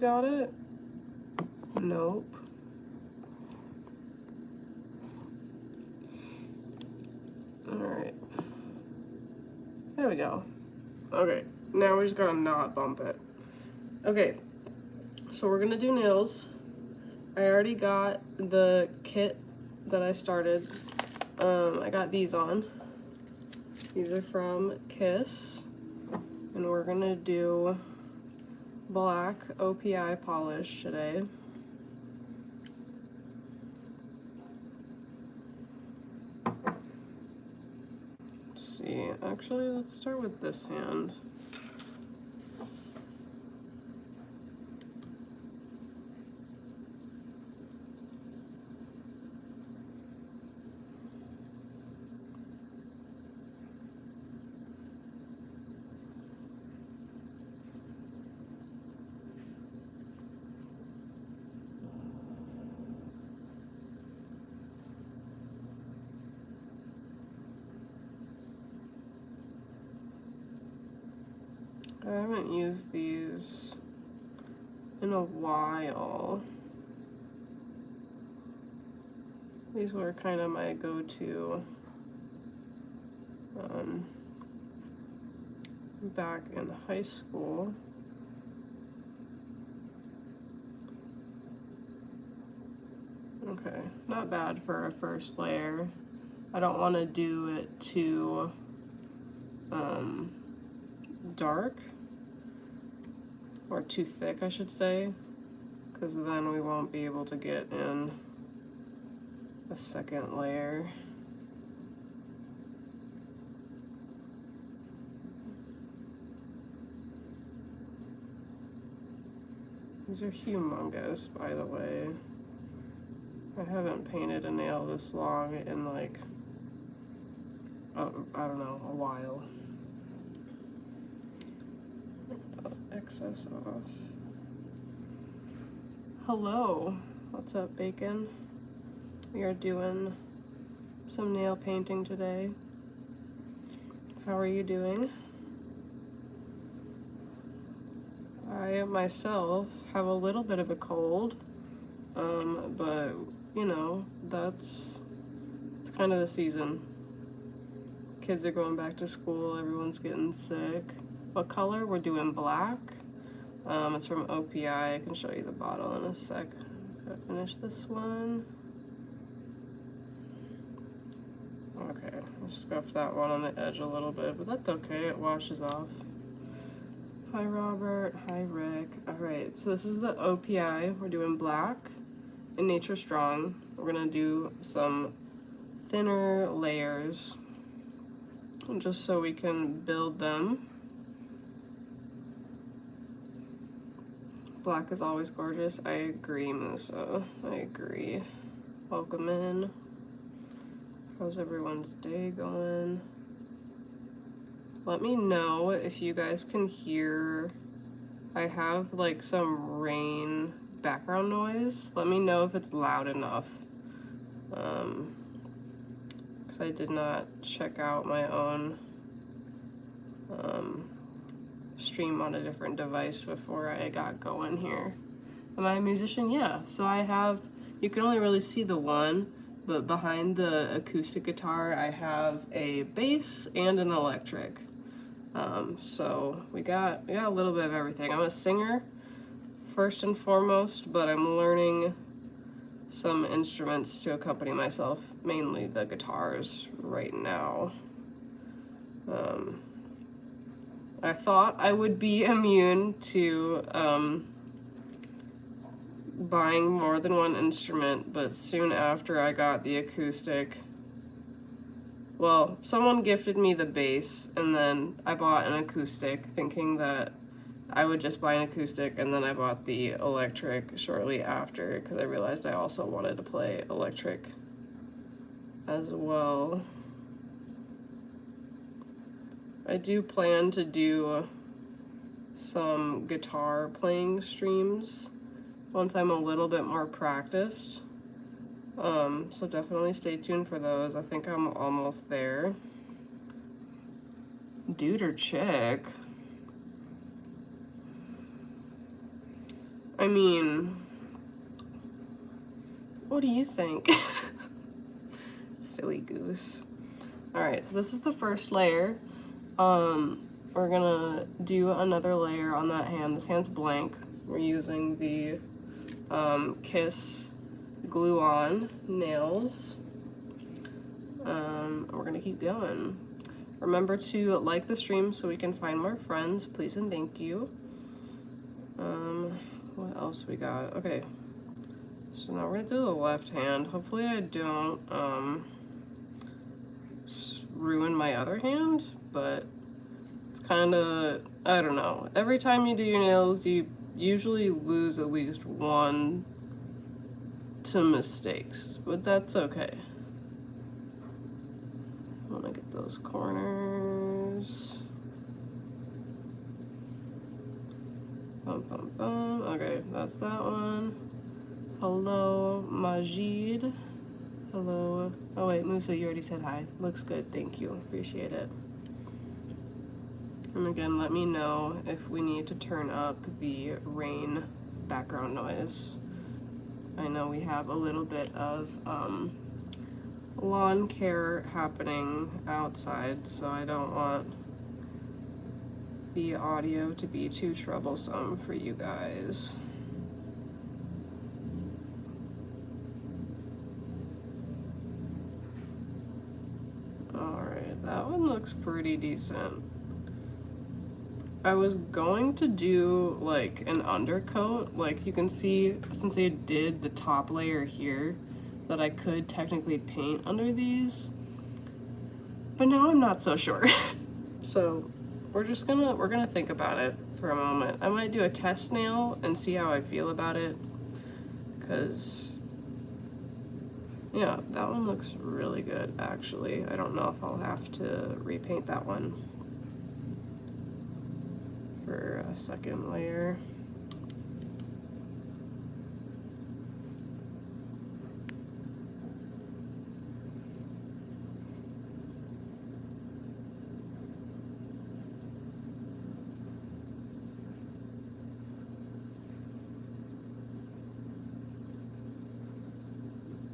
got it? Nope. Alright. There we go. Okay, now we just gotta not bump it. Okay, so we're gonna do nails. I already got the kit that I started. I got these on. These are from Kiss. And we're gonna do black OPI polish today. Let's see, actually, let's start with this hand. I haven't used these in a while. These were kind of my go-to back in high school. Okay, not bad for a first layer. I don't want to do it too dark, or too thick I should say, because then we won't be able to get in a second layer. These are humongous, by the way. I haven't painted a nail this long in like, I don't know, a while. Excess off. Hello, what's up, Bacon? We are doing some nail painting today. How are you doing? I myself have a little bit of a cold, but you know, it's kind of the season. Kids are going back to school, everyone's getting sick. What color? We're doing black. It's from OPI. I can show you the bottle in a sec. Gotta finish this one. Okay, I scuffed that one on the edge a little bit, but that's okay, it washes off. Hi Robert, hi Rick. Alright, so this is the OPI. We're doing black and Nature Strong. We're gonna do some thinner layers just so we can build them. Black is always gorgeous. I agree, Musa. I agree. Welcome in. How's everyone's day going? Let me know if you guys can hear. I have like some rain background noise. Let me know if it's loud enough. Because I did not check out my own stream on a different device before I got going here. Am I a musician? Yeah. So I have, you can only really see the one, but behind the acoustic guitar I have a bass and an electric. So we got a little bit of everything. I'm a singer first and foremost, but I'm learning some instruments to accompany myself, mainly the guitars right now. I thought I would be immune to buying more than one instrument, but soon after I got the acoustic, well, someone gifted me the bass, and then I bought an acoustic thinking that I would just buy an acoustic, and then I bought the electric shortly after because I realized I also wanted to play electric as well. I do plan to do some guitar playing streams once I'm a little bit more practiced. So definitely stay tuned for those. I think I'm almost there. Dude or chick? I mean, what do you think? Silly goose. Alright, so this is the first layer. We're gonna do another layer on that hand. This hand's blank. We're using the Kiss Glue On nails. We're gonna keep going. Remember to like the stream so we can find more friends, please and thank you. What else we got? Okay, so now we're gonna do the left hand. Hopefully I don't ruin my other hand, but it's kind of, I don't know. Every time you do your nails, you usually lose at least one to mistakes, but that's okay. I want to get those corners. Bum, bum, bum. Okay, that's that one. Hello, Majid. Hello. Oh wait, Musa, you already said hi. Looks good, thank you. Appreciate it. And again, let me know if we need to turn up the rain background noise. I know we have a little bit of lawn care happening outside, so I don't want the audio to be too troublesome for you guys. Alright, that one looks pretty decent. I was going to do like an undercoat, like you can see since I did the top layer here that I could technically paint under these, but now I'm not so sure. So we're gonna think about it for a moment. I might do a test nail and see how I feel about it, because yeah, that one looks really good actually. I don't know if I'll have to repaint that one for a second layer.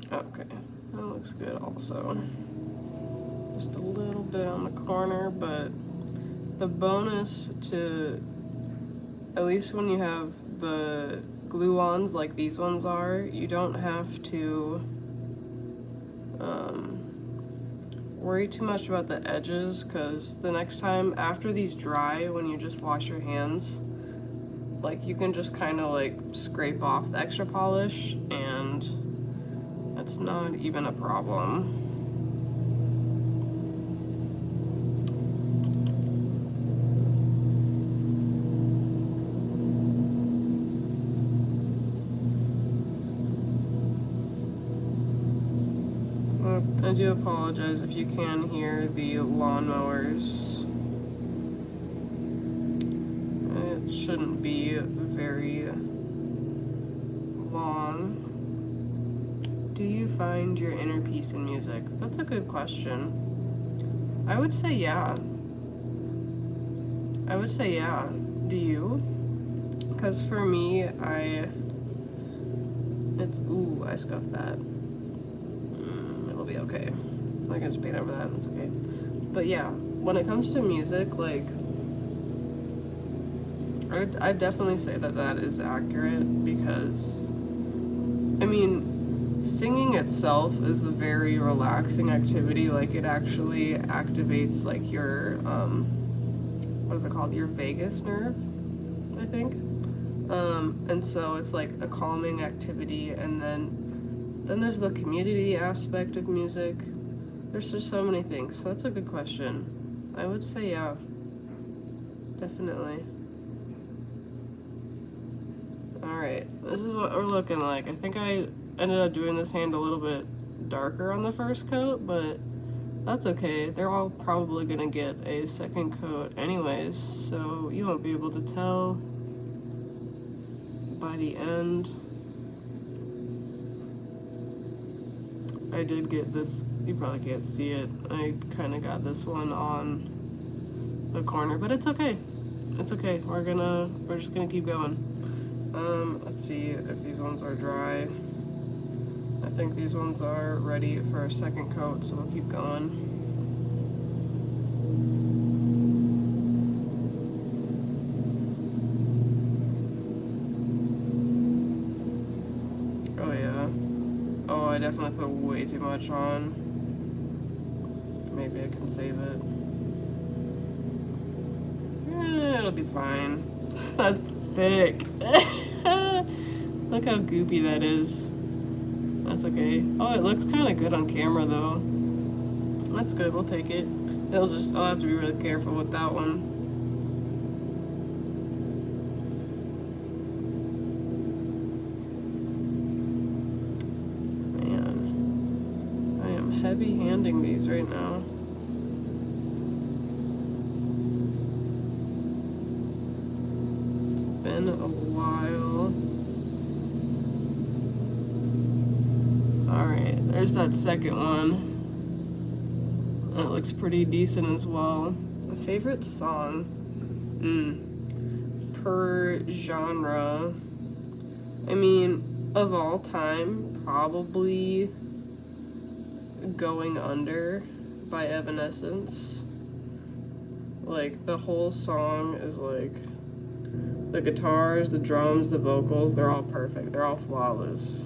Okay, that looks good also. Just a little bit on the corner, but the bonus to, at least when you have the glue-ons like these ones are, you don't have to worry too much about the edges, because the next time after these dry, when you just wash your hands, like you can just kind of like scrape off the extra polish and it's not even a problem. I do apologize if you can hear the lawnmowers. It shouldn't be very long. Do you find your inner peace in music? That's a good question. I would say yeah. I would say yeah. Do you? Because for me, ooh, I scuffed that. It'll be okay. I can just paint over that, it's okay. But yeah, when it comes to music, like, I'd definitely say that that is accurate, because, I mean, singing itself is a very relaxing activity. Like, it actually activates, like, your, what is it called? Your vagus nerve, I think. And so it's like a calming activity, and then there's the community aspect of music. There's just so many things. So that's a good question. I would say yeah. Definitely. Alright, this is what we're looking like. I think I ended up doing this hand a little bit darker on the first coat, but that's okay. They're all probably gonna get a second coat anyways, so you won't be able to tell by the end. I did get this, you probably can't see it, I kind of got this one on the corner, but it's okay. It's okay. We're just gonna keep going. Let's see if these ones are dry. I think these ones are ready for a second coat, so we'll keep going. Oh yeah. Oh, I definitely put way too much on. Maybe I can save it. It'll be fine. That's thick. Look how goopy that is. That's okay. Oh, it looks kind of good on camera though. That's good, we'll take it. I'll have to be really careful with that one. Man, I am heavy-handing these right now. It's been a while. Alright, there's that second one. That looks pretty decent as well. My favorite song? Per genre. I mean, of all time, probably Going Under by Evanescence. Like, the whole song is like, the guitars, the drums, the vocals, they're all perfect. They're all flawless.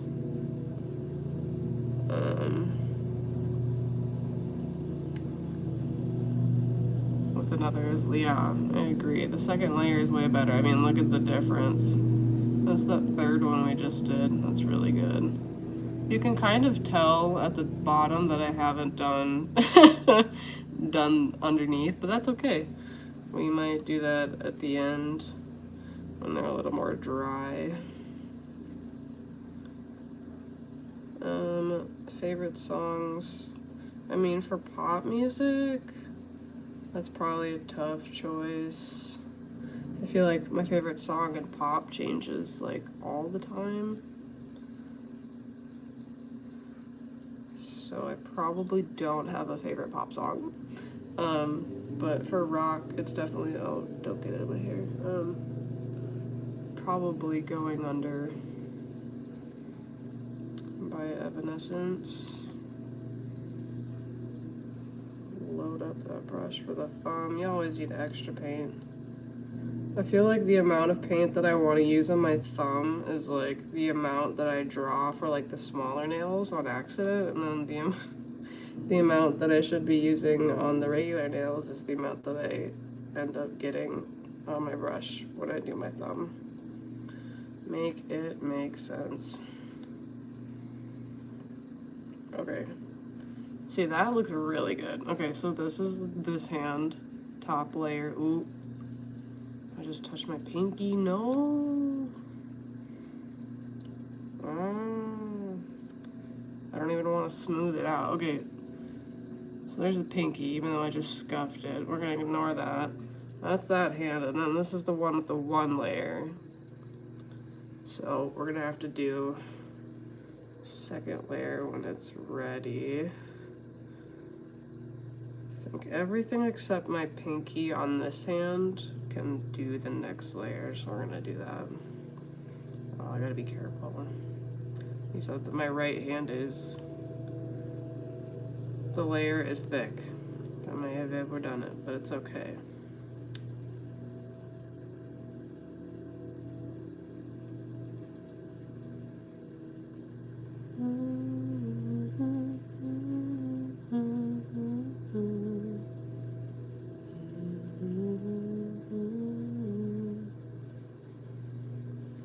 With another is, yeah, I agree. The second layer is way better. I mean, look at the difference. That's that third one we just did. That's really good. You can kind of tell at the bottom that I haven't done done underneath, but that's okay. We might do that at the end when they're a little more dry. Favorite songs. I mean, for pop music, that's probably a tough choice. I feel like my favorite song in pop changes like all the time. So I probably don't have a favorite pop song. But for rock, it's definitely, oh, don't get it in my hair. Probably Going Under by Evanescence. Load up that brush for the thumb. You always need extra paint. I feel like the amount of paint that I want to use on my thumb is like the amount that I draw for like the smaller nails on accident, and then the amount that I should be using on the regular nails is the amount that I end up getting on my brush when I do my thumb. Make it make sense. Okay. See, that looks really good. Okay, so this is this hand, top layer. Ooh. I just touched my pinky. No. I don't even want to smooth it out. Okay. So there's the pinky, even though I just scuffed it. We're going to ignore that. That's that hand, and then this is the one with the one layer. So we're going to have to do second layer when it's ready. I think everything except my pinky on this hand can do the next layer, so we're going to do that. Oh, I got to be careful. You said that my right hand is... the layer is thick. I may have overdone it, but it's okay.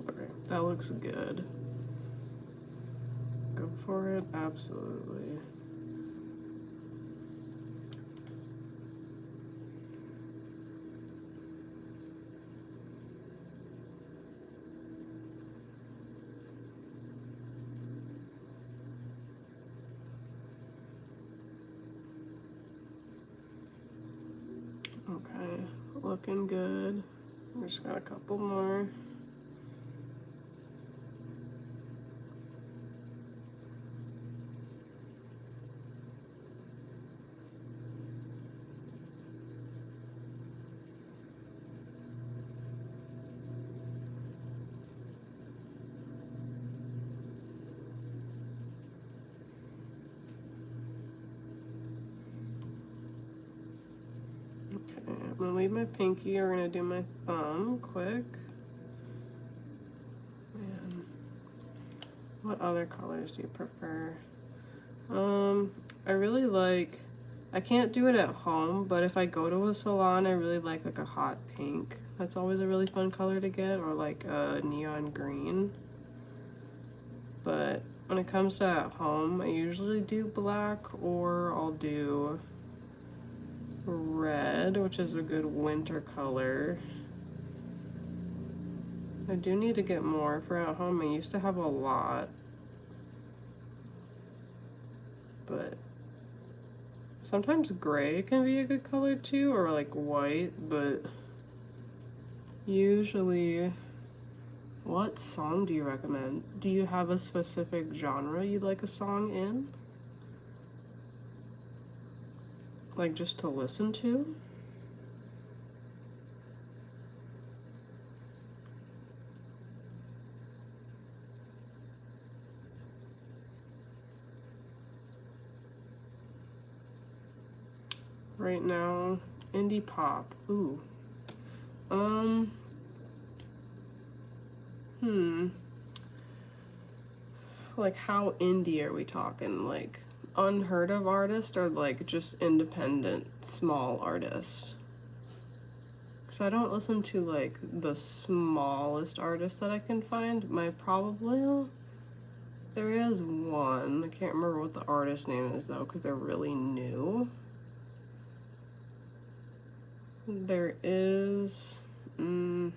Okay, that looks good. Go for it, absolutely. Okay, looking good. We just got a couple more. I'm gonna leave my pinky. We're gonna do my thumb quick. And what other colors do you prefer? I really like, I can't do it at home, but if I go to a salon, I really like a hot pink. That's always a really fun color to get, or like a neon green. But when it comes to at home, I usually do black, or I'll do red, which is a good winter color. I do need to get more for at home. I used to have a lot, but sometimes gray can be a good color too, or like white, but usually, what song do you recommend? Do you have a specific genre you'd like a song in? Like just to listen to? Right now, indie pop. Ooh. Like how indie are we talking? Like unheard of artist or like just independent small artist? Because I don't listen to like the smallest artist that I can find. There is one. I can't remember what the artist name is though, because they're really new. There is, if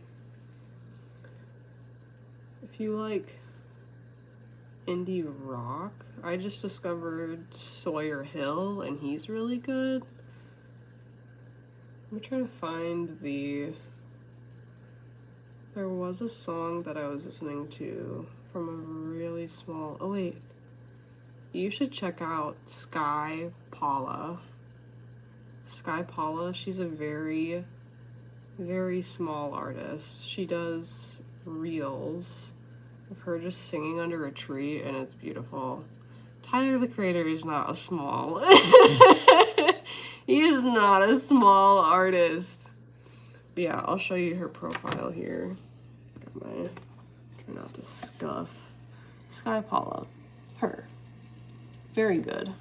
you like indie rock, I just discovered Sawyer Hill and he's really good. I'm trying to find there was a song that I was listening to from a really small, oh wait, you should check out Sky Paula. Sky Paula, she's a very, very small artist. She does reels of her just singing under a tree, and it's beautiful. Tyler, the Creator, is not a small. He is not a small artist. But yeah, I'll show you her profile here. Try not to scuff. Sky Paula, her. Very good.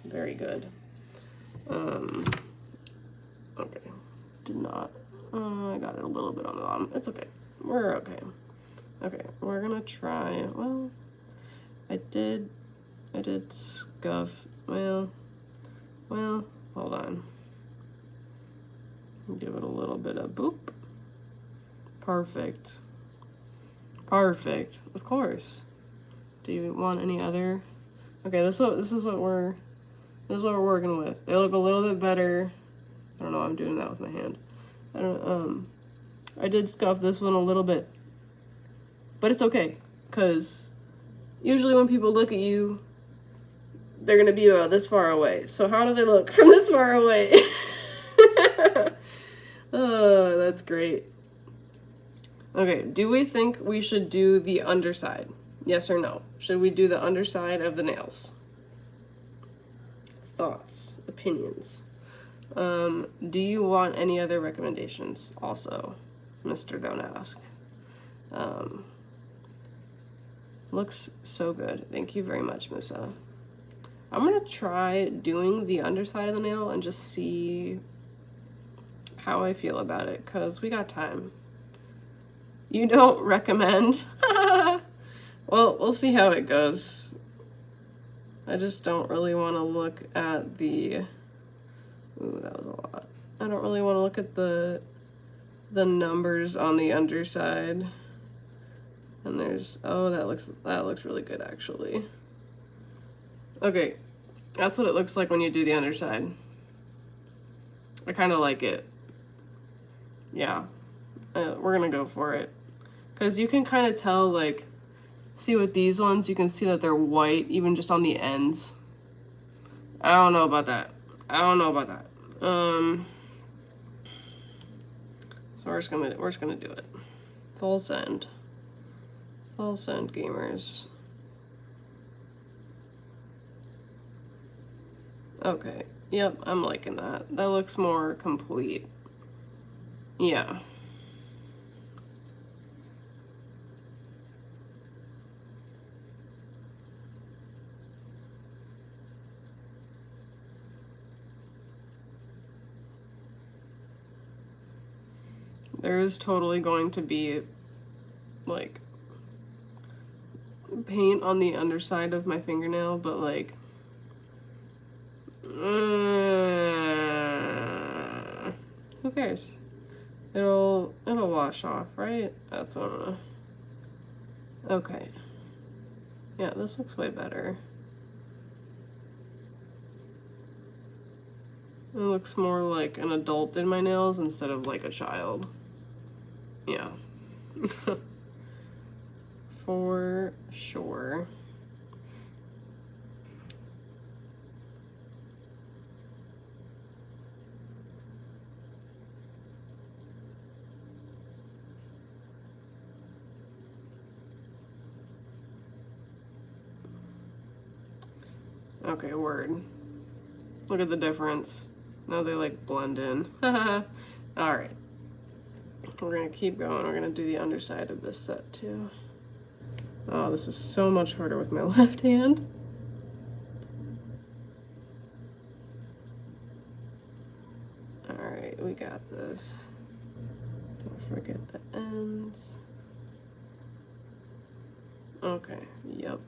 Very good. Okay, did not, I got it a little bit on the bottom, it's okay, we're okay. Okay, we're gonna try, well, I did scuff, well, hold on. Give it a little bit of boop. Perfect. Perfect, of course. Do you want any other? Okay, this is what we're working with. They look a little bit better. I don't know why I'm doing that with my hand. I did scuff this one a little bit, but it's okay, because usually when people look at you, they're gonna be about this far away. So how do they look from this far away? Oh, that's great. Okay, do we think we should do the underside? Yes or no? Should we do the underside of the nails? Thoughts, opinions. Do you want any other recommendations also, Mr. Don't Ask? Looks so good. Thank you very much, Musa. I'm gonna try doing the underside of the nail and just see how I feel about it, because we got time. You don't recommend? Well, we'll see how it goes. I just don't really want to look at the... Ooh, that was a lot. I don't really want to look at the numbers on the underside. And there's... Oh, that looks really good, actually. Okay, that's what it looks like when you do the underside. I kind of like it. Yeah, we're gonna go for it. Because you can kind of tell, like... See with these ones, you can see that they're white, even just on the ends. I don't know about that. So we're just gonna do it. Full send. Full send, gamers. Okay. Yep, I'm liking that. That looks more complete. Yeah. There is totally going to be, like, paint on the underside of my fingernail, but, like, who cares? It'll wash off, right? That's okay. Yeah, this looks way better. It looks more like an adult did my nails instead of like a child. Yeah. For sure. Okay, word. Look at the difference. Now they like blend in. Alright. We're gonna keep going. We're gonna do the underside of this set too. Oh, this is so much harder with my left hand. Alright, we got this. Don't forget the ends. Okay, yep.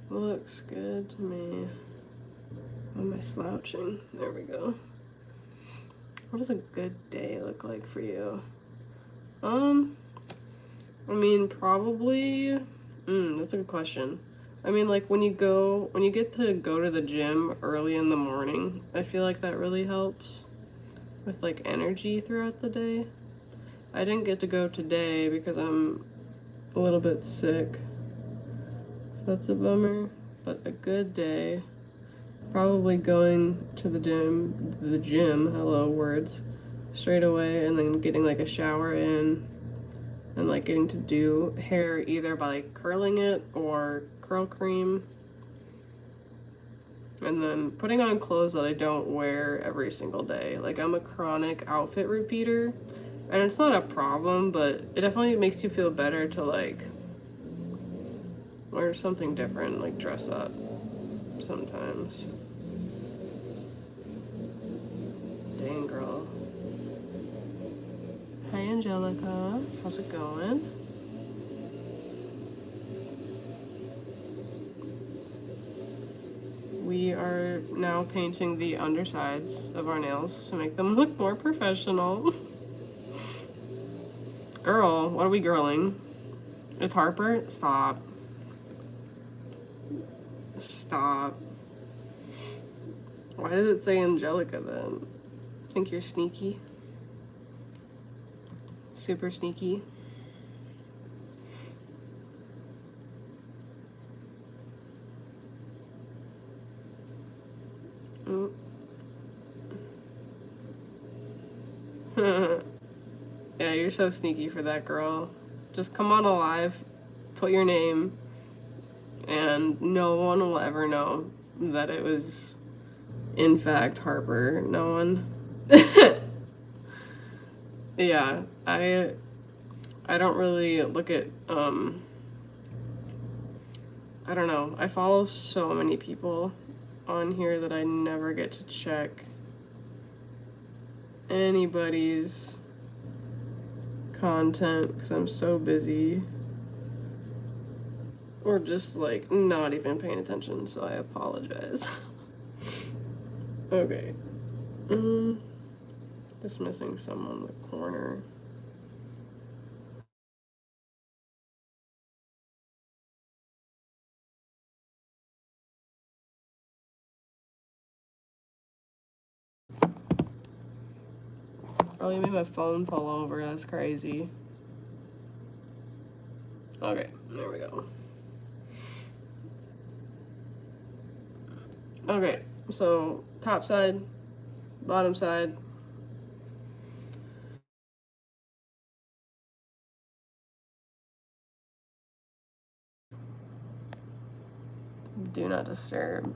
Looks good to me. Why am I slouching? There we go. What does a good day look like for you? I mean, probably, that's a good question. I mean, like, when you get to go to the gym early in the morning, I feel like that really helps with, like, energy throughout the day. I didn't get to go today because I'm a little bit sick, so that's a bummer, but a good day, probably going to the gym, hello, words, straight away, and then getting, like, a shower in, and like getting to do hair either by like curling it or curl cream, and then putting on clothes that I don't wear every single day. Like, I'm a chronic outfit repeater, and it's not a problem, but it definitely makes you feel better to like wear something different, like dress up sometimes. Dang, girl. Hi, Angelica. How's it going? We are now painting the undersides of our nails to make them look more professional. Girl, what are we girling? It's Harper? Stop. Stop. Why does it say Angelica then? Think you're sneaky? Super sneaky? Oh. Yeah, you're so sneaky for that, girl. Just come on alive, put your name, and no one will ever know that it was, in fact, Harper. No one. Yeah, I don't really look at, I don't know. I follow so many people on here that I never get to check anybody's content because I'm so busy. Or just like not even paying attention, so I apologize. Okay. Just missing some on the corner. Oh, you made my phone fall over. That's crazy. Okay, there we go. Okay, so top side, bottom side. Do not disturb.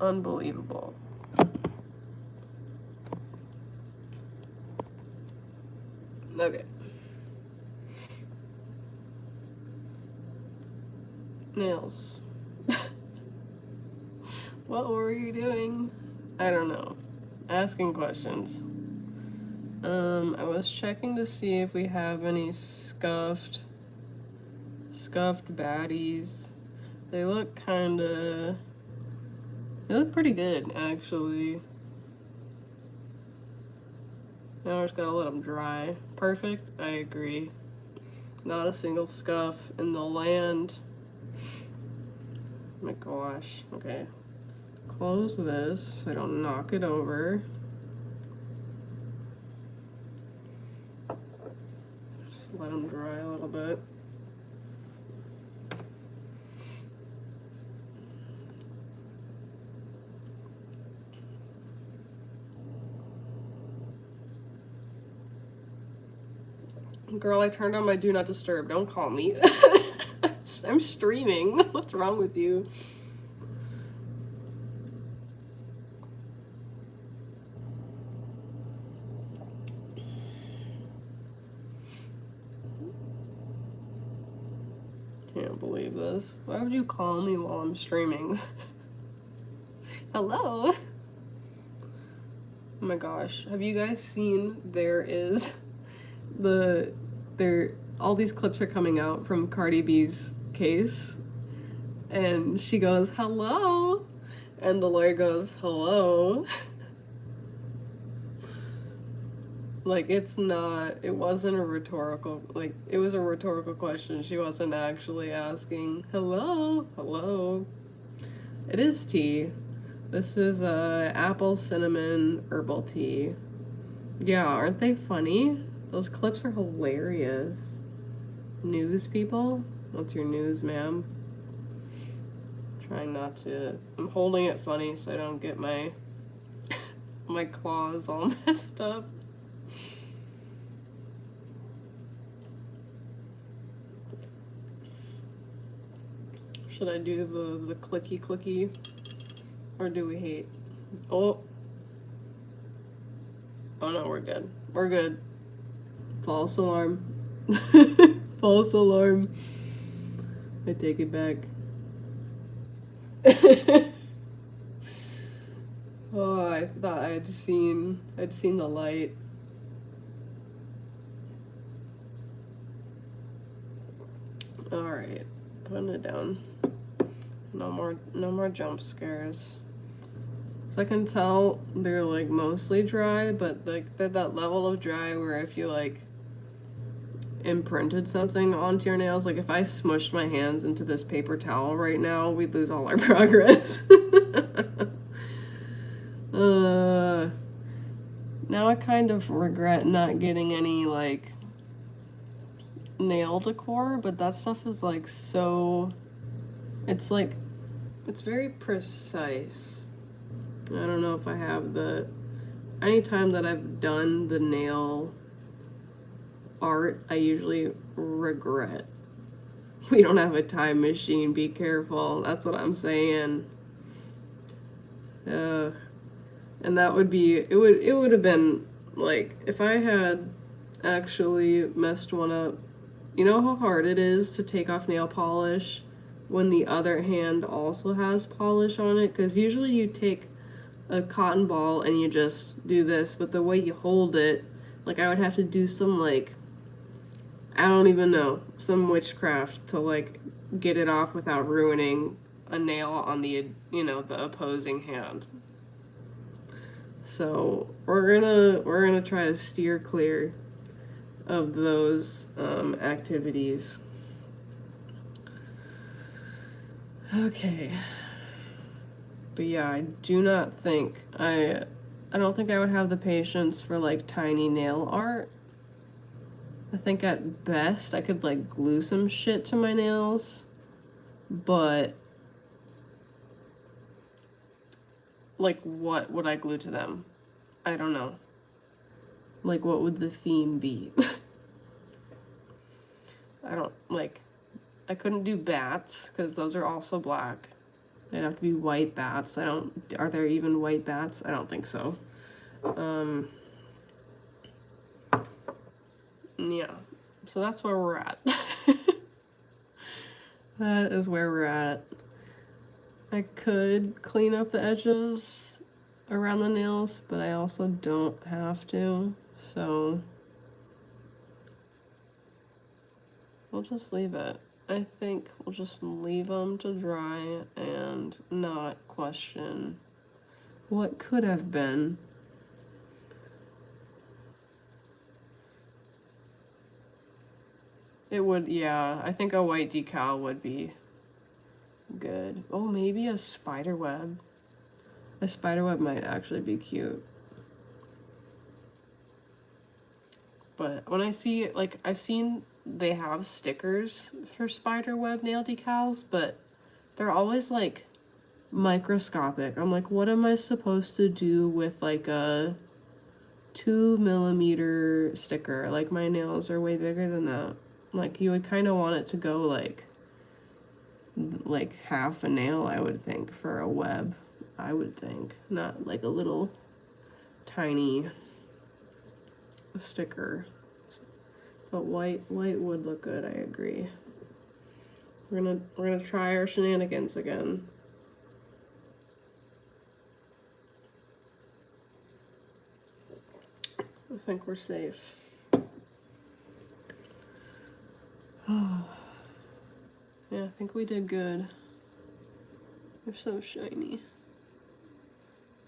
Unbelievable. Okay. Nails. What were you doing? I don't know. Asking questions. I was checking to see if we have any scuffed baddies. They look pretty good, actually. Now I just gotta let them dry. Perfect, I agree. Not a single scuff in the land. Oh my gosh, okay. Close this so I don't knock it over. Just let them dry a little bit. Girl, I turned on my do not disturb. Don't call me. I'm streaming. What's wrong with you? Can't believe this. Why would you call me while I'm streaming? Hello? Oh my gosh. Have you guys seen all these clips are coming out from Cardi B's case, and she goes, hello, and the lawyer goes, hello. Like, it wasn't a rhetorical, like, it was a rhetorical question. She wasn't actually asking, hello. It is tea. This is apple cinnamon herbal tea. Yeah, aren't they funny? Those clips are hilarious. News people? What's your news, ma'am? Trying not to... I'm holding it funny so I don't get my claws all messed up. Should I do the clicky? Or do we hate? Oh no, we're good. We're good. False alarm. False alarm. I take it back. Oh, I thought I'd seen the light. Alright, putting it down. No more jump scares. So I can tell they're like mostly dry, but like they're that level of dry where if you like imprinted something onto your nails, like if I smushed my hands into this paper towel right now, we'd lose all our progress. Now I kind of regret not getting any like nail decor, but that stuff is like so, it's very precise. I don't know if I have anytime that I've done the nail art, I usually regret. We don't have a time machine, be careful. That's what I'm saying. And that would be, it would have been like, if I had actually messed one up, you know how hard it is to take off nail polish when the other hand also has polish on it? Because usually you take a cotton ball and you just do this, but the way you hold it, like I would have to do some like, I don't even know, some witchcraft to like get it off without ruining a nail on the, the opposing hand. So we're gonna try to steer clear of those activities. Okay. But yeah, I do not think I don't think I would have the patience for like tiny nail art. I think at best I could like glue some shit to my nails, but like what would I glue to them? I don't know. Like what would the theme be? I couldn't do bats because those are also black. They'd have to be white bats. Are there even white bats? I don't think so. Yeah, so that's where we're at. That is where we're at. I could clean up the edges around the nails, but I also don't have to, so we'll just leave it. I think we'll just leave them to dry and not question what could have been. It would, yeah, I think a white decal would be good. Oh, maybe a spider web. A spider web might actually be cute. But when I see, like, I've seen they have stickers for spider web nail decals, but they're always like microscopic. I'm like, what am I supposed to do with like a 2mm sticker? Like, my nails are way bigger than that. Like, you would kind of want it to go like half a nail, I would think, for a web. I would think, not like a little tiny sticker. But white would look good, I agree. We're gonna try our shenanigans again. I think we're safe. Oh. Yeah, I think we did good. They're so shiny.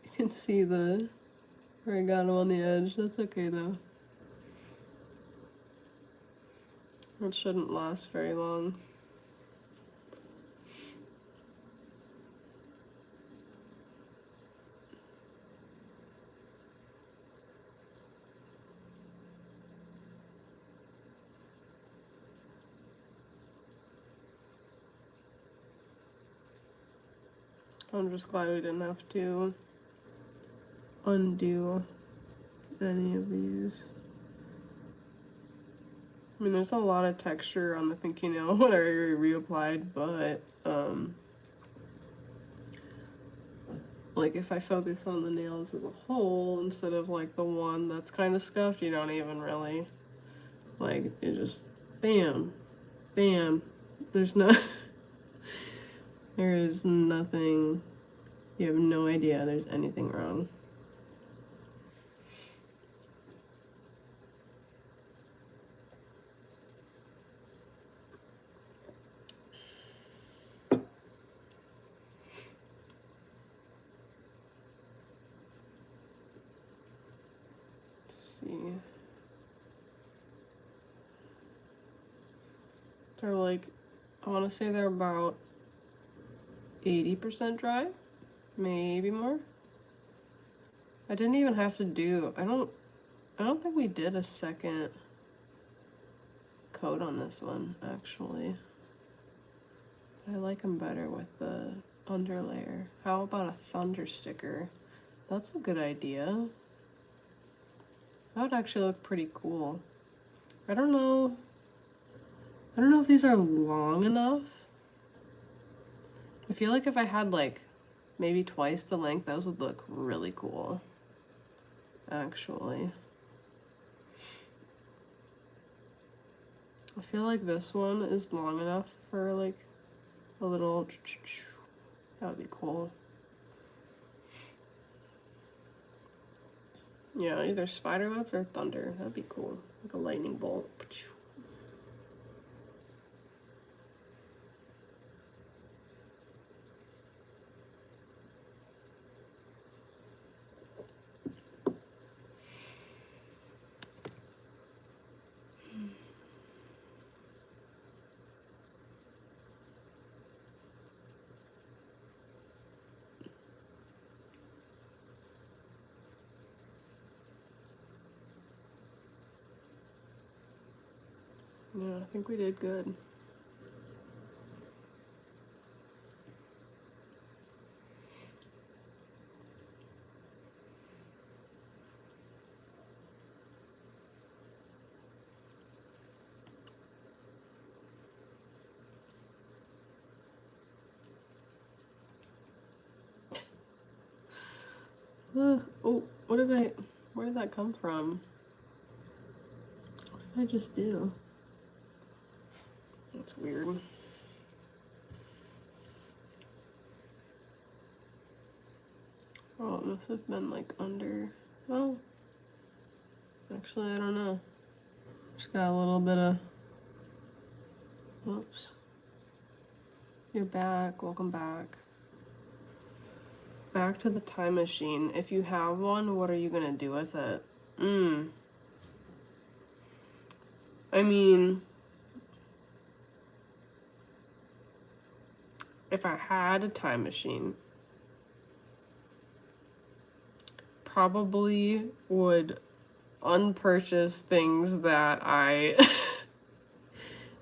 You can see where I got them on the edge. That's okay though. It shouldn't last very long. I'm just glad we didn't have to undo any of these. I mean, there's a lot of texture on the pinky nail when I reapplied, but like if I focus on the nails as a whole instead of like the one that's kind of scuffed, you don't even really, like, it just bam, bam. There's no, there is nothing, you have no idea there's anything wrong. See. They're like, I want to say they're about 80% dry, maybe more. I didn't even have to do, I don't think we did a second coat on this one, actually. I like them better with the underlayer. How about a thunder sticker? That's a good idea. That would actually look pretty cool. I don't know if these are long enough. I feel like if I had like maybe twice the length, those would look really cool, actually. I feel like this one is long enough for like a little, that would be cool. Yeah, either spider webs or thunder, that'd be cool. Like a lightning bolt. Yeah, I think we did good. Oh, where did that come from? What I just do. That's weird. Oh, it must have been like under. Oh, actually, I don't know. Just got a little bit of. Whoops. You're back. Welcome back. Back to the time machine. If you have one, what are you gonna do with it? I mean, if I had a time machine, probably would unpurchase things that I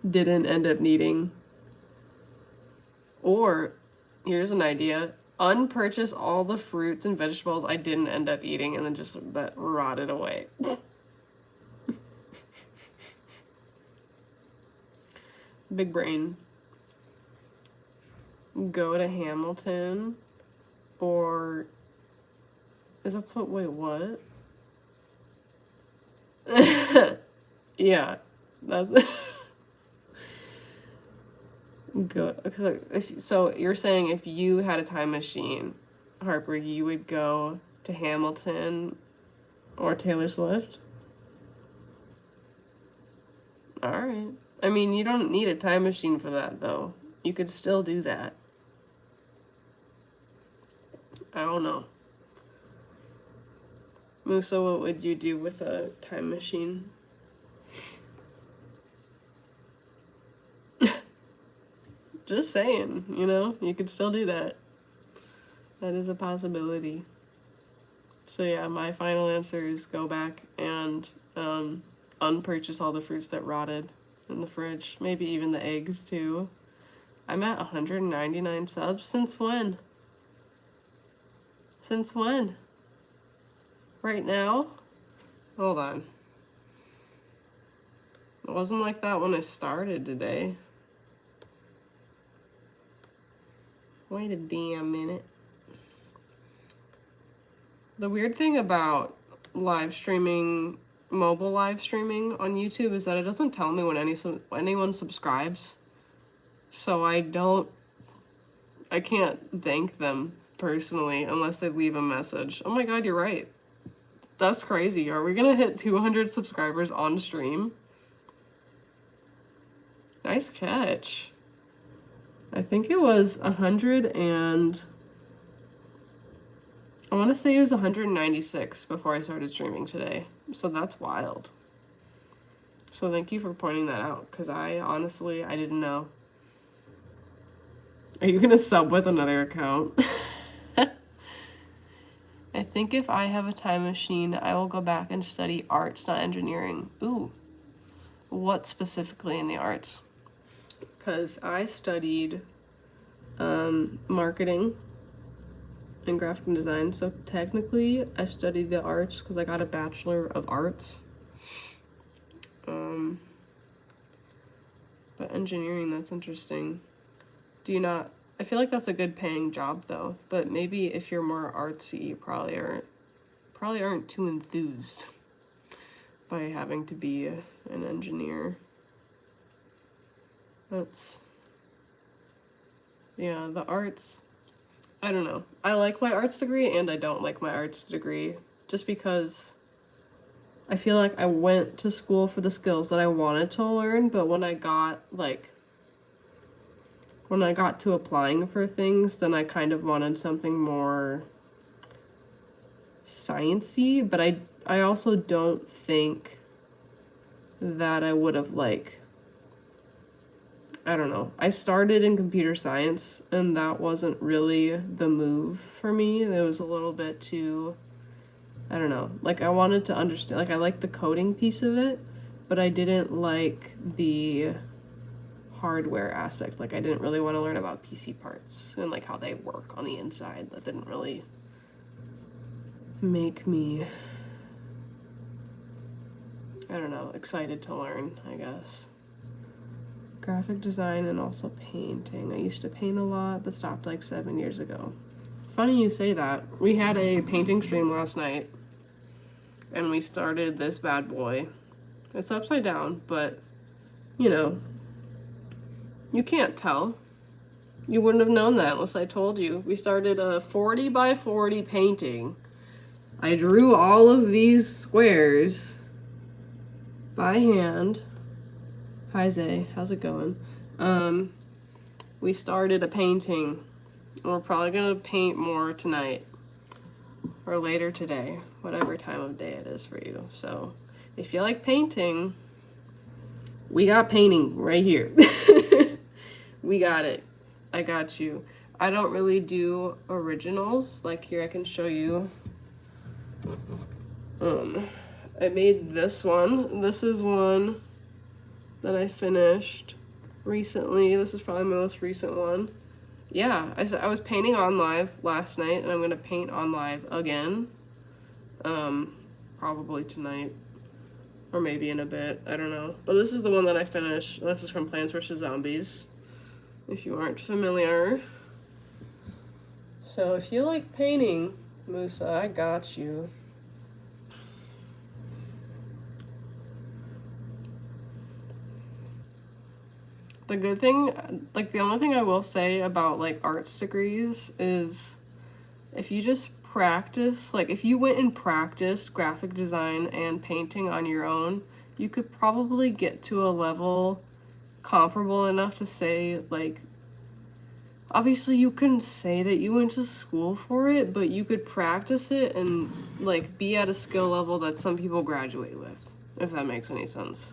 didn't end up needing. Or, here's an idea, unpurchase all the fruits and vegetables I didn't end up eating and then just that rotted away. Big brain. Go to Hamilton, or is that so? Wait, what? Yeah, that's good. So you're saying if you had a time machine, Harper, you would go to Hamilton or Taylor Swift? All right. I mean, you don't need a time machine for that, though. You could still do that. I don't know. Musa, what would you do with a time machine? Just saying, you could still do that. That is a possibility. So yeah, my final answer is go back and unpurchase all the fruits that rotted in the fridge. Maybe even the eggs too. I'm at 199 subs. Since when? Since when? Right now? Hold on. It wasn't like that when I started today. Wait a damn minute. The weird thing about live streaming, mobile live streaming on YouTube is that it doesn't tell me when anyone subscribes. So I can't thank them personally unless they leave a message. Oh my god, you're right. That's crazy. Are we gonna hit 200 subscribers on stream? Nice catch. I think it was 100 and... I want to say it was 196 before I started streaming today. So that's wild. So thank you for pointing that out, because I didn't know. Are you gonna sub with another account? I think if I have a time machine, I will go back and study arts, not engineering. Ooh. What specifically in the arts? Because I studied marketing and graphic design, so technically I studied the arts because I got a Bachelor of Arts. But engineering, that's interesting. Do you not... I feel like that's a good paying job though, but maybe if you're more artsy, you probably aren't too enthused by having to be an engineer. Yeah, the arts, I don't know. I like my arts degree and I don't like my arts degree just because I feel like I went to school for the skills that I wanted to learn, but when I got to applying for things, then I kind of wanted something more science-y, but I also don't think that I would have I don't know. I started in computer science and that wasn't really the move for me. It was a little bit too, I don't know. I wanted to understand, I liked the coding piece of it, but I didn't like the hardware aspect. I didn't really want to learn about PC parts and how they work on the inside. That didn't really make me, I don't know, excited to learn, I guess. Graphic design and also painting. I used to paint a lot, but stopped 7 years ago. Funny you say that. We had a painting stream last night, and we started this bad boy. It's upside down, but, you know, you can't tell. You wouldn't have known that unless I told you. We started a 40 by 40 painting. I drew all of these squares by hand. Hi Zay, how's it going? We started a painting. We're probably gonna paint more tonight or later today, whatever time of day it is for you. So if you like painting, we got painting right here. We got it. I got you. I don't really do originals. Like here I can show you. I made this one. This is one that I finished recently. This is probably my most recent one. Yeah, I was painting on live last night, and I'm gonna paint on live again. Probably tonight, or maybe in a bit. I don't know. But this is the one that I finished. This is from Plants vs. Zombies, if you aren't familiar. So if you like painting, Musa, I got you. The good thing, like the only thing I will say about like arts degrees is if you just practice, like if you went and practiced graphic design and painting on your own, you could probably get to a level comparable enough to say, like, obviously you couldn't say that you went to school for it, but you could practice it and like be at a skill level that some people graduate with, if that makes any sense.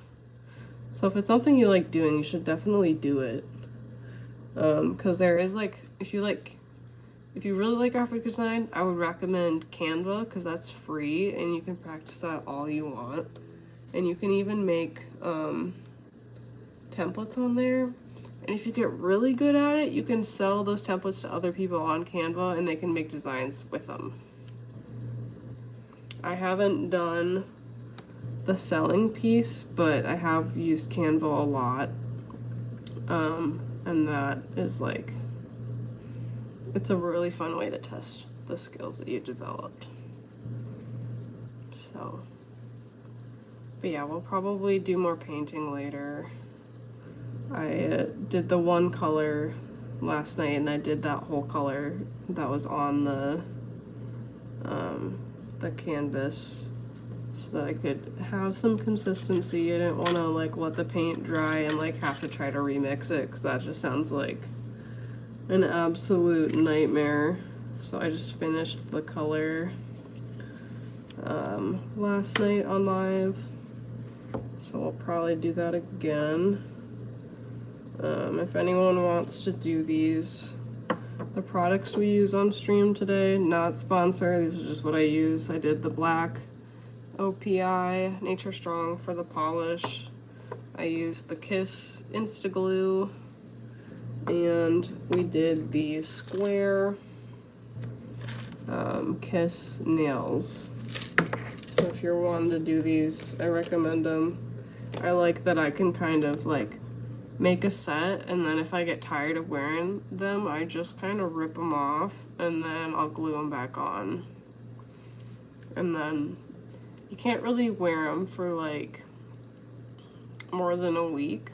So if it's something you like doing, you should definitely do it. Because there is like, if you really like graphic design, I would recommend Canva because that's free and you can practice that all you want. And you can even make templates on there. And if you get really good at it, you can sell those templates to other people on Canva and they can make designs with them. I haven't done the selling piece, but I have used Canva a lot. And that is like, it's a really fun way to test the skills that you developed. So, but yeah, we'll probably do more painting later. I did the one color last night and I did that whole color that was on the canvas so that I could have some consistency. I didn't want to like let the paint dry and like have to try to remix it because that just sounds like an absolute nightmare. So I just finished the color last night on live, so I'll probably do that again. If anyone wants to do these, the products we use on stream today, not sponsored, these are just what I use. I did the black OPI Nature Strong for the polish. I used the Kiss Insta Glue, and we did the square Kiss nails. So if you're wanting to do these, I recommend them. I like that I can kind of like make a set, and then if I get tired of wearing them, I just kind of rip them off and then I'll glue them back on. And then you can't really wear them for like more than a week,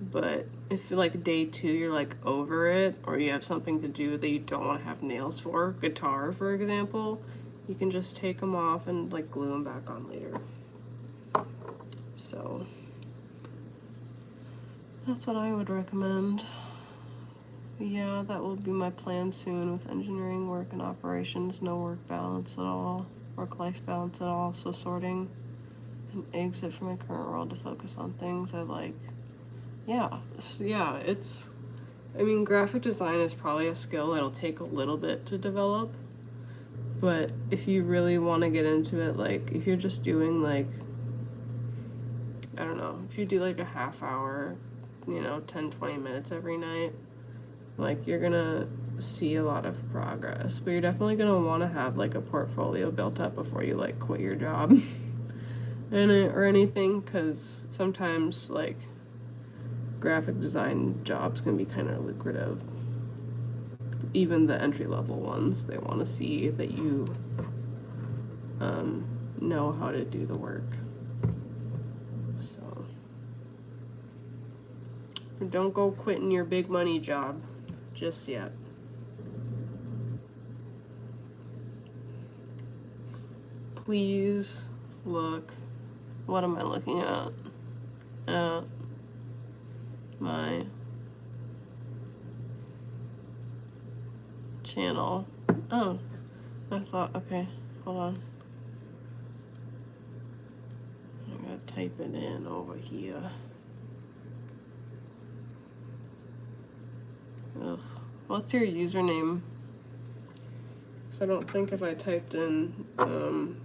but if like day 2 you're like over it, or you have something to do that you don't want to have nails for, guitar for example, you can just take them off and like glue them back on later. So that's what I would recommend. Yeah, that will be my plan soon with engineering work and operations. No work balance at all, work-life balance at all. So sorting and exit from my current role to focus on things I like. Yeah, it's, I mean, graphic design is probably a skill that'll take a little bit to develop. But if you really want to get into it, like if you're just doing like, I don't know, if you do like a half hour, 10-20 minutes every night, like you're gonna see a lot of progress. But you're definitely gonna want to have like a portfolio built up before you like quit your job or anything, because sometimes like graphic design jobs can be kind of lucrative. Even the entry-level ones, they want to see that you know how to do the work. Don't go quitting your big money job just yet. Please look. What am I looking at? My channel. Oh, I thought, okay, hold on. I gotta type it in over here. Ugh. What's your username? So I don't think if I typed in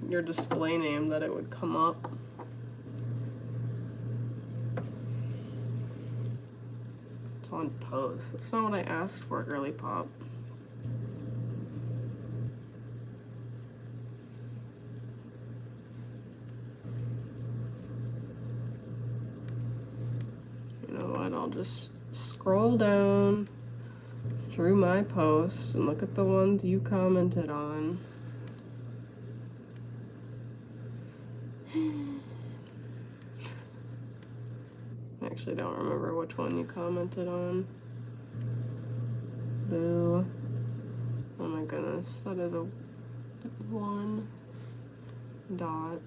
your display name that it would come up. It's on post. That's not what I asked for, Girly Pop. You know what? I'll just scroll down through my posts and look at the ones you commented on. I actually don't remember which one you commented on. Boo. Oh my goodness, that is a 1 dot.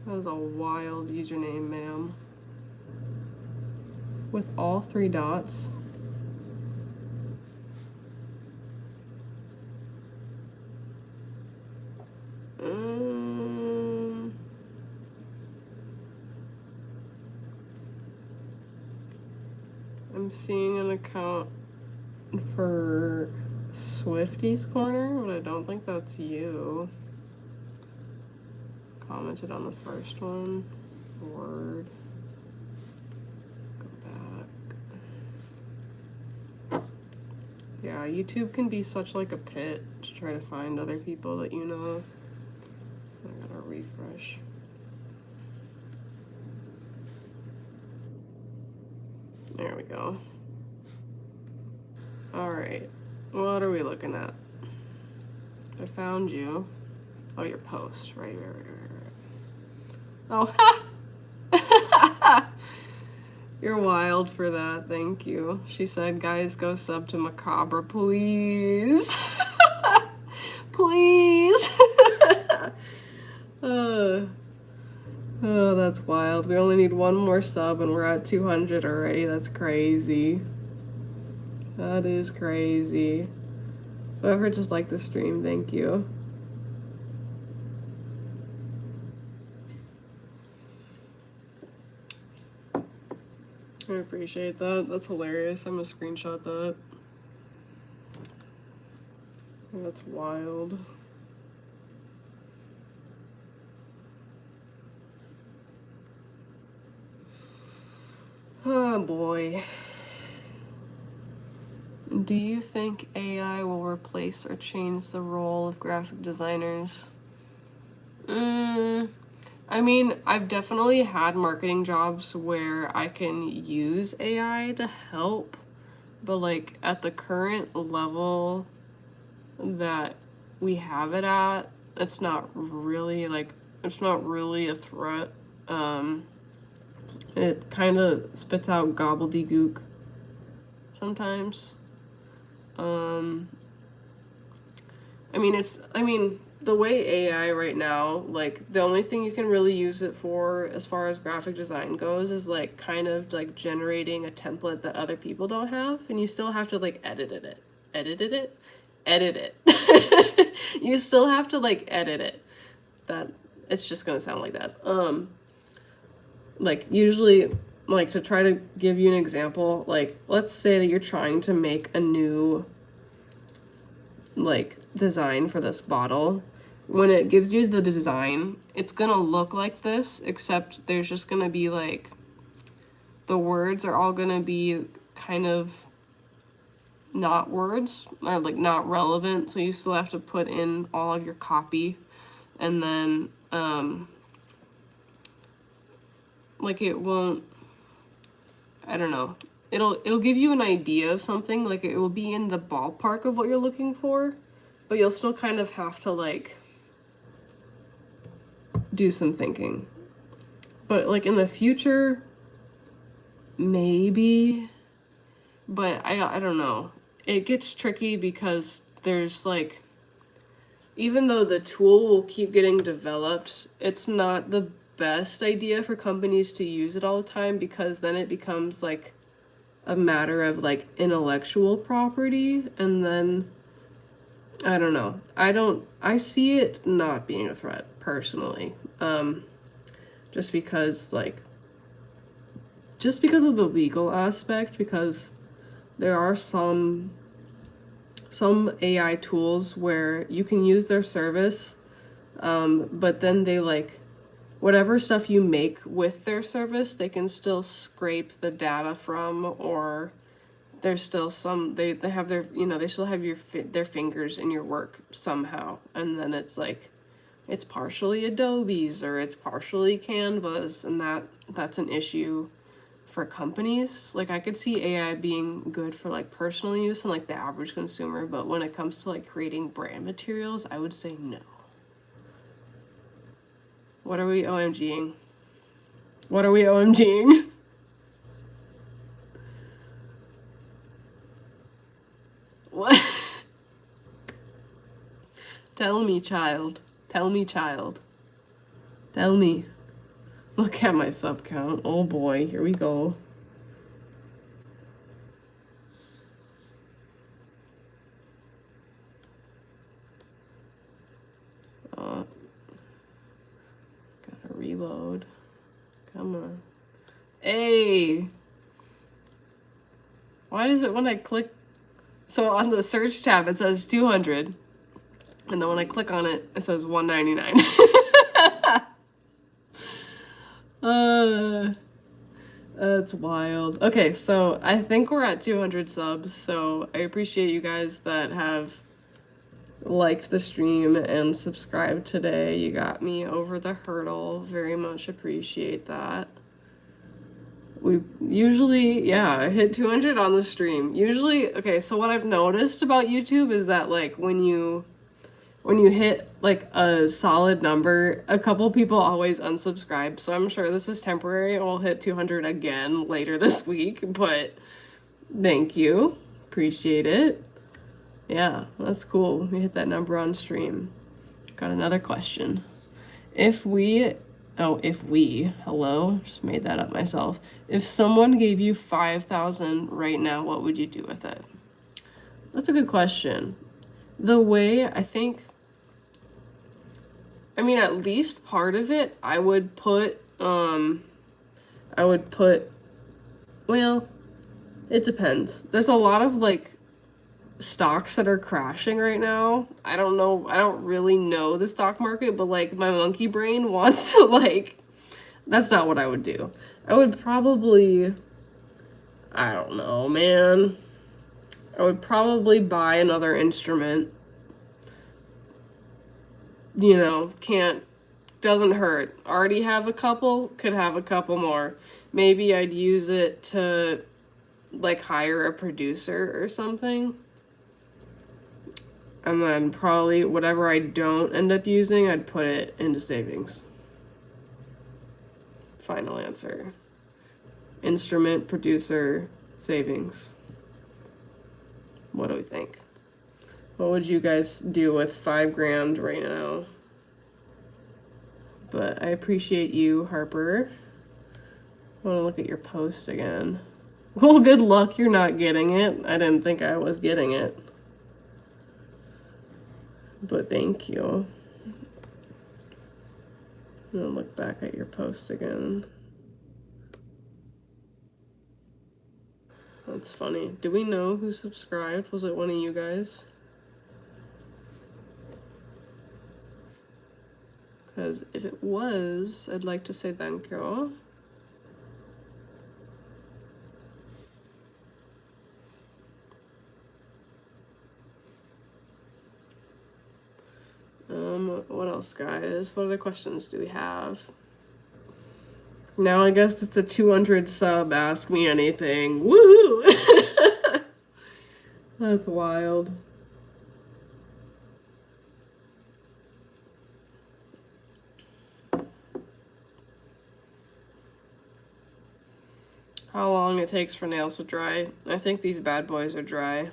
That is a wild username, ma'am. With all 3 dots. I'm seeing an account for Swifty's Corner, but I don't think that's you. Commented on the first one. Word. Go back. Yeah, YouTube can be such like a pit to try to find other people that you know. I gotta refresh. There we go. Alright. What are we looking at? I found you. Oh, your post. Right. Oh, ha! You're wild for that. Thank you. She said, guys, go sub to Macabre, please. Please. Oh, that's wild. We only need one more sub and we're at 200 already. That's crazy. That is crazy. Whoever just liked the stream, thank you. I appreciate that. That's hilarious. I'm gonna screenshot that. That's wild. Oh boy. Do you think AI will replace or change the role of graphic designers? I mean, I've definitely had marketing jobs where I can use AI to help, but like at the current level that we have it at, it's not really a threat. It kind of spits out gobbledygook sometimes. I mean, the way AI right now, like, the only thing you can really use it for as far as graphic design goes is, like, kind of, like, generating a template that other people don't have, and you still have to, like, edit it. You still have to, like, edit it. That, it's just gonna sound like that. Like, usually, like, to try to give you an example, like, let's say that you're trying to make a new, like, design for this bottle. When it gives you the design, it's gonna look like this, except there's just gonna be, like, the words are all gonna be kind of not words, like, not relevant, so you still have to put in all of your copy, and then, like, it won't, I don't know, it'll give you an idea of something, like, it will be in the ballpark of what you're looking for, but you'll still kind of have to, like, do some thinking. But, like, in the future, maybe, but I don't know. It gets tricky because there's like, even though the tool will keep getting developed, it's not the best idea for companies to use it all the time, because then it becomes like a matter of like intellectual property, and then I don't know. I see it not being a threat personally. Just because just because of the legal aspect, because there are some AI tools where you can use their service, but then they like whatever stuff you make with their service, they can still scrape the data from, or there's still some they have their, they still have their fingers in your work somehow, and then it's like it's partially Adobe's or it's partially Canva's, and that's an issue for companies. Like I could see AI being good for like personal use and like the average consumer, but when it comes to like creating brand materials, I would say no. What are we OMGing? What are we OMGing? What? Tell me, child. Tell me, child. Tell me. Look at my sub count. Oh boy, here we go. Gotta reload. Come on. Hey! Why does it when I click? So on the search tab it says 200, and then when I click on it, it says 199. That's wild. Okay, so I think we're at 200 subs, so I appreciate you guys that have liked the stream and subscribed today. You got me over the hurdle. Very much appreciate that. We usually, yeah, hit 200 on the stream. Usually, okay, so what I've noticed about YouTube is that like when you hit like a solid number, a couple people always unsubscribe. So I'm sure this is temporary and we'll hit 200 again later this week, but thank you. Appreciate it. Yeah, that's cool. We hit that number on stream. Got another question. Hello, just made that up myself. If someone gave you 5,000 right now, what would you do with it? That's a good question. The way I mean, at least part of it, I would put, well, it depends. There's a lot of like stocks that are crashing right now. I don't really know the stock market, but like my monkey brain wants to like, that's not what I would do. I would probably, I don't know, man. I would probably buy another instrument. Doesn't hurt. Already have a couple, could have a couple more. Maybe I'd use it to like hire a producer or something. And then probably whatever I don't end up using, I'd put it into savings. Final answer. Instrument, producer, savings. What do we think? What would you guys do with $5,000 right now? But I appreciate you, Harper. I want to look at your post again. Well, good luck, you're not getting it. I didn't think I was getting it. But thank you. I'm gonna look back at your post again. That's funny. Do we know who subscribed? Was it one of you guys? Because if it was, I'd like to say thank you. What else, guys? What other questions do we have? Now I guess it's a 200 sub Ask Me Anything. Woohoo! That's wild. how long it takes for nails to dry. I think these bad boys are dry.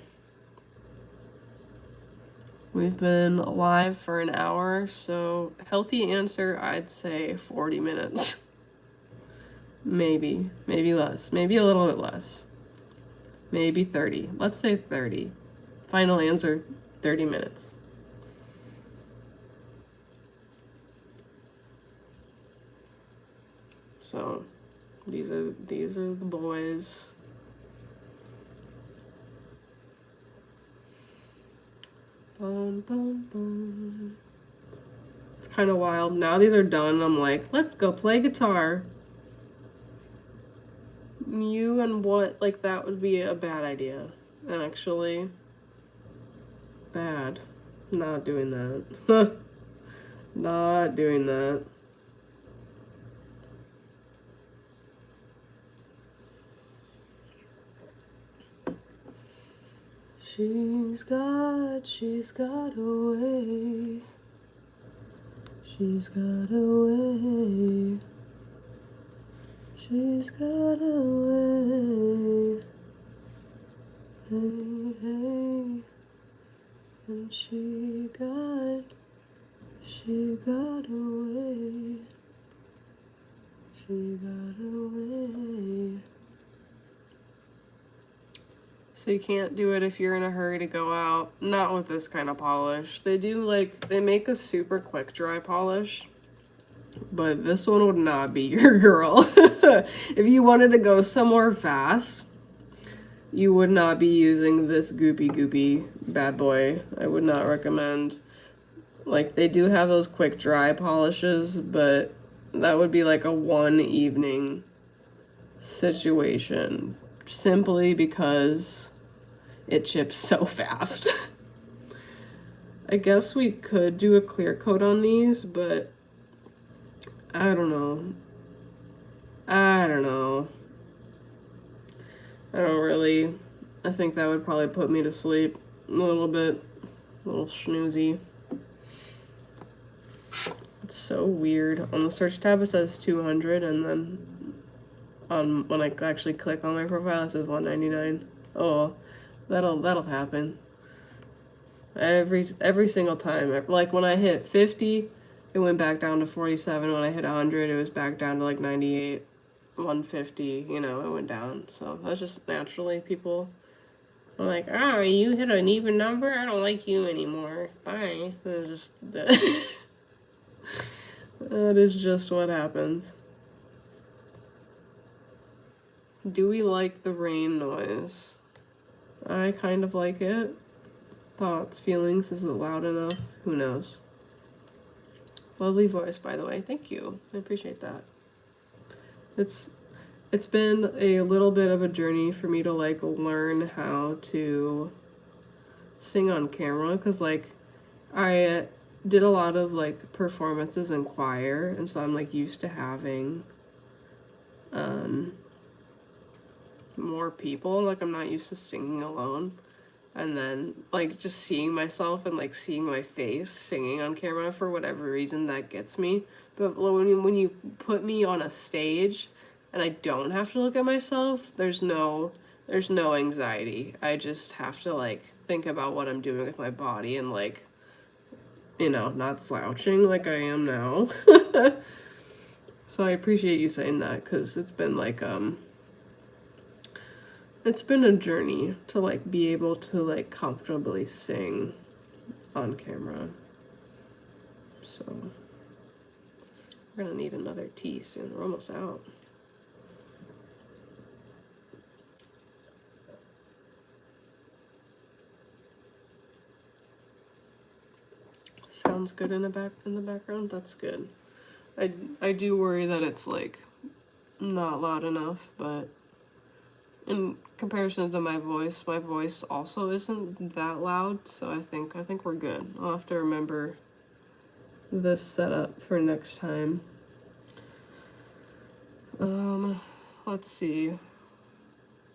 We've been live for an hour, so healthy answer, I'd say 40 minutes. Maybe less, maybe a little bit less. Maybe 30. Let's say 30. Final answer, 30 minutes. So, these are the boys. Bum, bum, bum. It's kind of wild. Now these are done, I'm like, let's go play guitar. You and what? Like, that would be a bad idea. Actually. Bad. Not doing that. Not doing that. She's got a way. She's got a way. She's got a way. Hey, hey. And she got a way. She got a way. So you can't do it if you're in a hurry to go out. Not with this kind of polish. They do they make a super quick dry polish. But this one would not be your girl. If you wanted to go somewhere fast, you would not be using this goopy bad boy. I would not recommend. Like, they do have those quick dry polishes, but that would be like a one evening situation. Simply because it chips so fast. I guess we could do a clear coat on these, but I don't know. I think that would probably put me to sleep a little bit. A little snoozy. It's so weird. On the search tab it says 200, and then when I actually click on my profile it says 199. Oh, that'll happen. Every single time. Like, when I hit 50, it went back down to 47. When I hit 100, it was back down to like 98, 150. You know, it went down. So that's just naturally people are like, oh, you hit an even number? I don't like you anymore. Bye. It's just that. That is just what happens. Do we like the rain noise? I kind of like it. Thoughts, feelings, is it loud enough? Who knows? Lovely voice, by the way. Thank you. I appreciate that. It's been a little bit of a journey for me to like learn how to sing on camera, because like I did a lot of like performances in choir, and so I'm like used to having more people. Like, I'm not used to singing alone. And then, like, just seeing myself and, like, seeing my face singing on camera, for whatever reason, that gets me. But when you put me on a stage and I don't have to look at myself, there's no anxiety. I just have to, like, think about what I'm doing with my body and, like, you know, not slouching like I am now. So I appreciate you saying that, because it's been, like, it's been a journey to, like, be able to, like, comfortably sing on camera. So, we're gonna need another tea soon. We're almost out. Sounds good in the background? That's good. I do worry that it's, like, not loud enough, but in comparison to my voice also isn't that loud, so I think we're good. I'll have to remember this setup for next time. Let's see.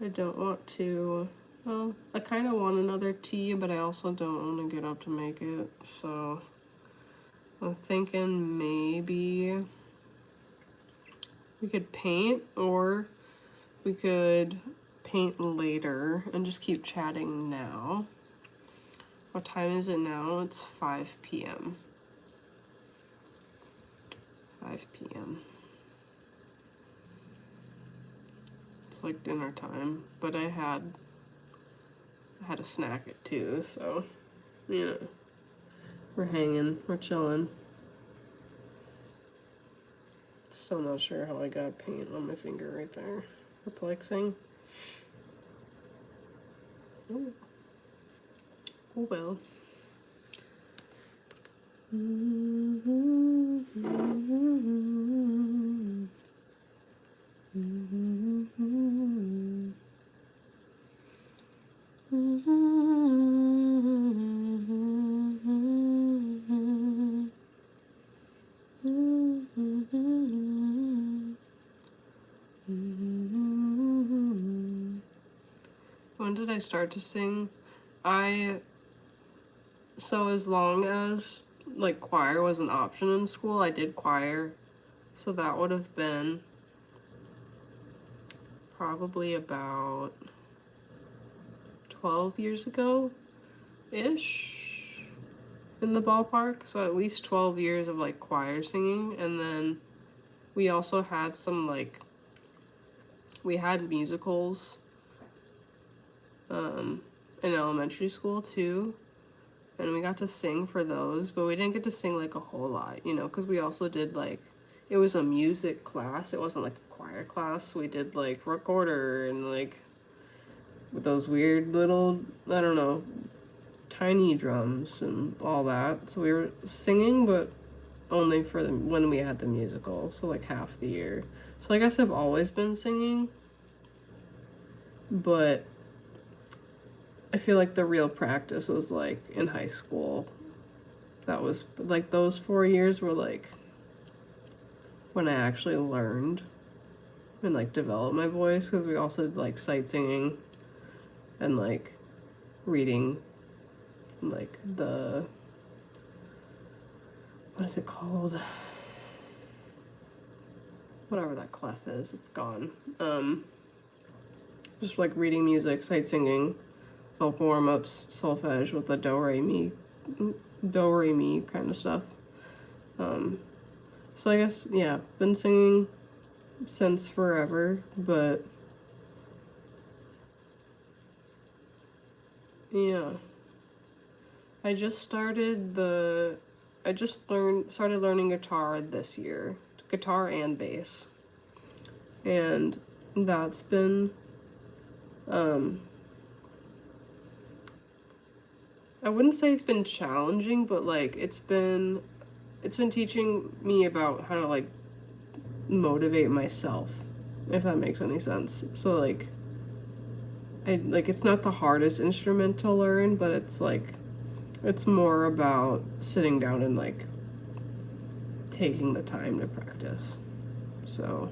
I don't want to, well, I kind of want another tea, but I also don't want to get up to make it, so I'm thinking maybe we could paint, or we could paint later and just keep chatting now. What time is it now? It's 5 p.m. 5 p.m. It's like dinner time, but I had a snack at 2, so yeah. We're hanging, we're chilling. Still not sure how I got paint on my finger right there. Perplexing. Oh, oh well. When did I start to sing? So as long as like choir was an option in school, I did choir. So that would have been probably about 12 years ago-ish in the ballpark. So at least 12 years of like choir singing. And then we also had some like, we had musicals in elementary school too. And we got to sing for those, but we didn't get to sing like a whole lot, you know, because we also did like, it was a music class. It wasn't like a choir class. So we did like recorder and like those weird little, I don't know, tiny drums and all that. So we were singing, but only for when we had the musical. So like half the year. So I guess I've always been singing, but I feel like the real practice was like in high school. That was like those 4 years were like when I actually learned and like developed my voice, because we also did like sight singing and like reading like the, what is it called? Whatever that clef is, it's gone. Just like reading music, sight singing, vocal warm-ups, solfege with the do re mi kind of stuff. So I guess, yeah, been singing since forever, but yeah, I just started learning guitar this year, guitar and bass, and that's been I wouldn't say it's been challenging, but like it's been teaching me about how to like motivate myself, if that makes any sense. So like it's not the hardest instrument to learn, but it's like it's more about sitting down and like taking the time to practice. So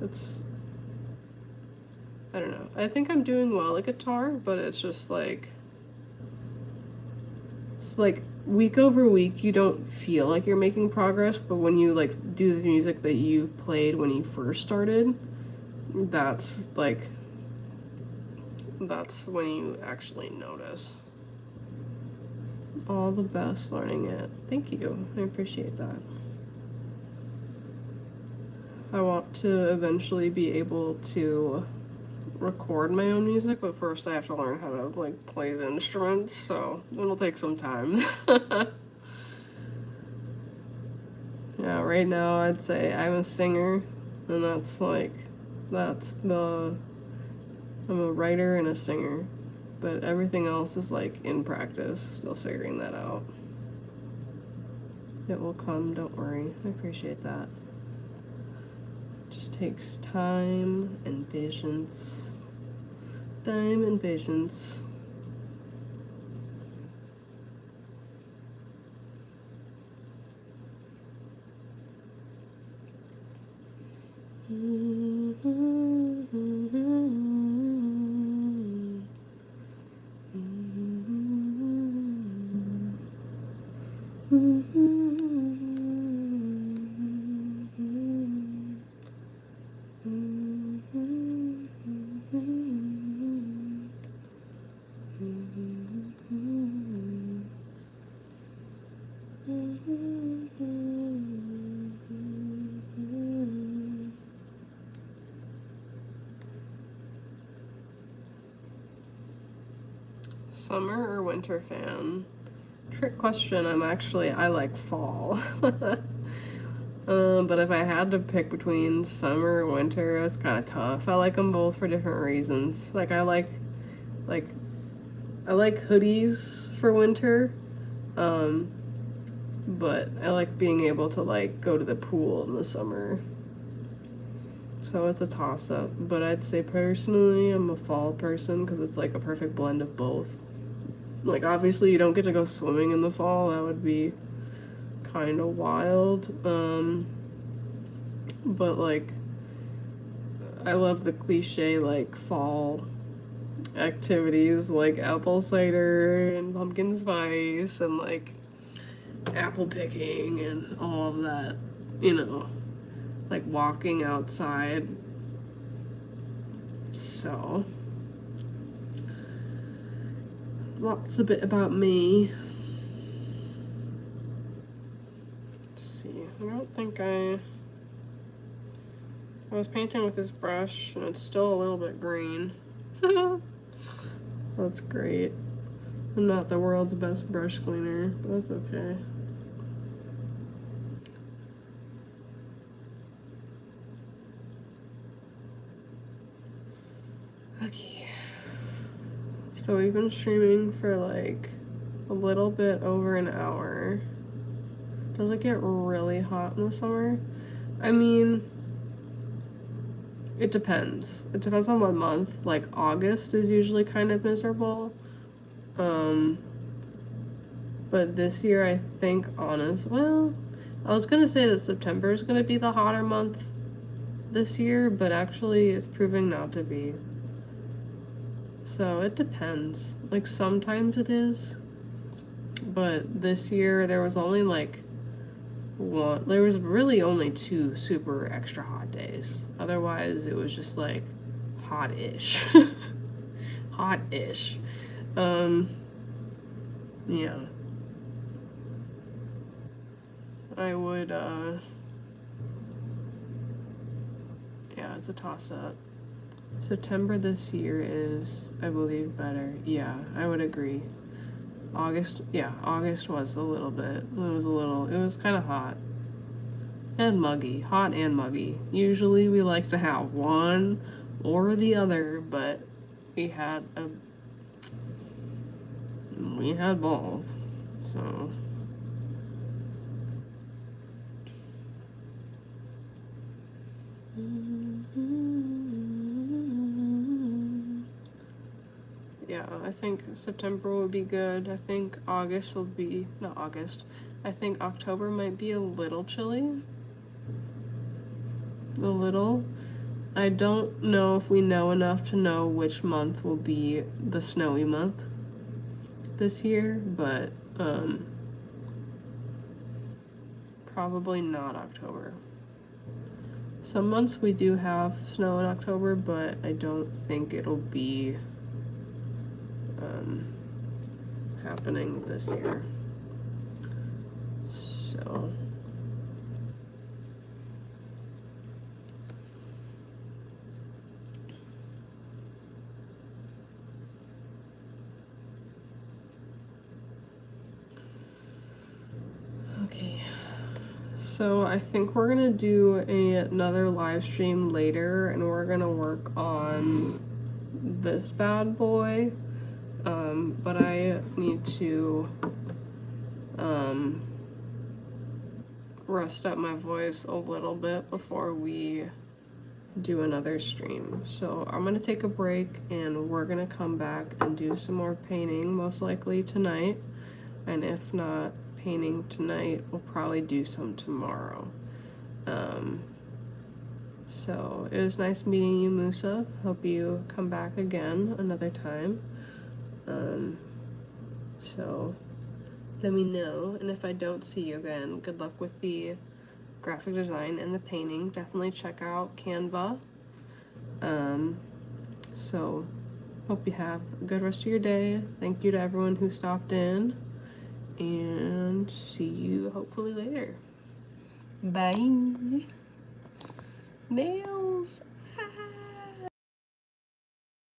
it's, I don't know. I think I'm doing well at guitar, but it's just like, it's like week over week you don't feel like you're making progress, but when you like do the music that you played when you first started, that's when you actually notice. All the best learning it. Thank you. I appreciate that. I want to eventually be able to record my own music, but first I have to learn how to like play the instruments, so it'll take some time. Yeah, right now I'd say I'm a singer, and I'm a writer and a singer, but everything else is like in practice, still figuring that out. It will come, don't worry. I appreciate that. It just takes time and patience. Time and patience. Summer or winter fan? Trick question. I like fall. But if I had to pick between summer and winter, it's kind of tough. I like them both for different reasons. Like I like hoodies for winter. But I like being able to like go to the pool in the summer. So it's a toss up, but I'd say personally I'm a fall person because it's like a perfect blend of both. Like obviously you don't get to go swimming in the fall, that would be kind of wild. But like I love the cliche like fall activities like apple cider and pumpkin spice and like apple picking and all of that, you know, like walking outside. So lots a bit about me. Let's see. I don't think I was painting with this brush and it's still a little bit green. That's great. I'm not the world's best brush cleaner, but that's okay. Okay. So we've been streaming for like a little bit over an hour. Does it get really hot in the summer? I mean, it depends. It depends on what month. Like August is usually kind of miserable. But this year I think well, I was gonna say that September is gonna be the hotter month this year, but actually it's proving not to be. So it depends. Like sometimes it is, but this year there was only like there was really only 2 super extra hot days. Otherwise it was just like hot-ish. Hot-ish. Yeah. I would, yeah, it's a toss-up. September this year is, I believe, better. Yeah, I would agree. August was a little bit. It was kind of hot. And muggy. Hot and muggy. Usually we like to have one or the other, but we had both. So yeah, I think September will be good. I think August will be, not August, I think October might be a little chilly. A little. I don't know if we know enough to know which month will be the snowy month this year, but probably not October. Some months we do have snow in October, but I don't think it'll be happening this year. So okay. So I think we're gonna do another live stream later, and we're gonna work on this bad boy. But I need to rest up my voice a little bit before we do another stream. So I'm gonna take a break, and we're gonna come back and do some more painting, most likely tonight. And if not painting tonight, we'll probably do some tomorrow. So it was nice meeting you, Musa. Hope you come back again another time. So let me know, and if I don't see you again, good luck with the graphic design and the painting. Definitely check out Canva. So hope you have a good rest of your day. Thank you to everyone who stopped in, and see you hopefully later. Bye. Nails.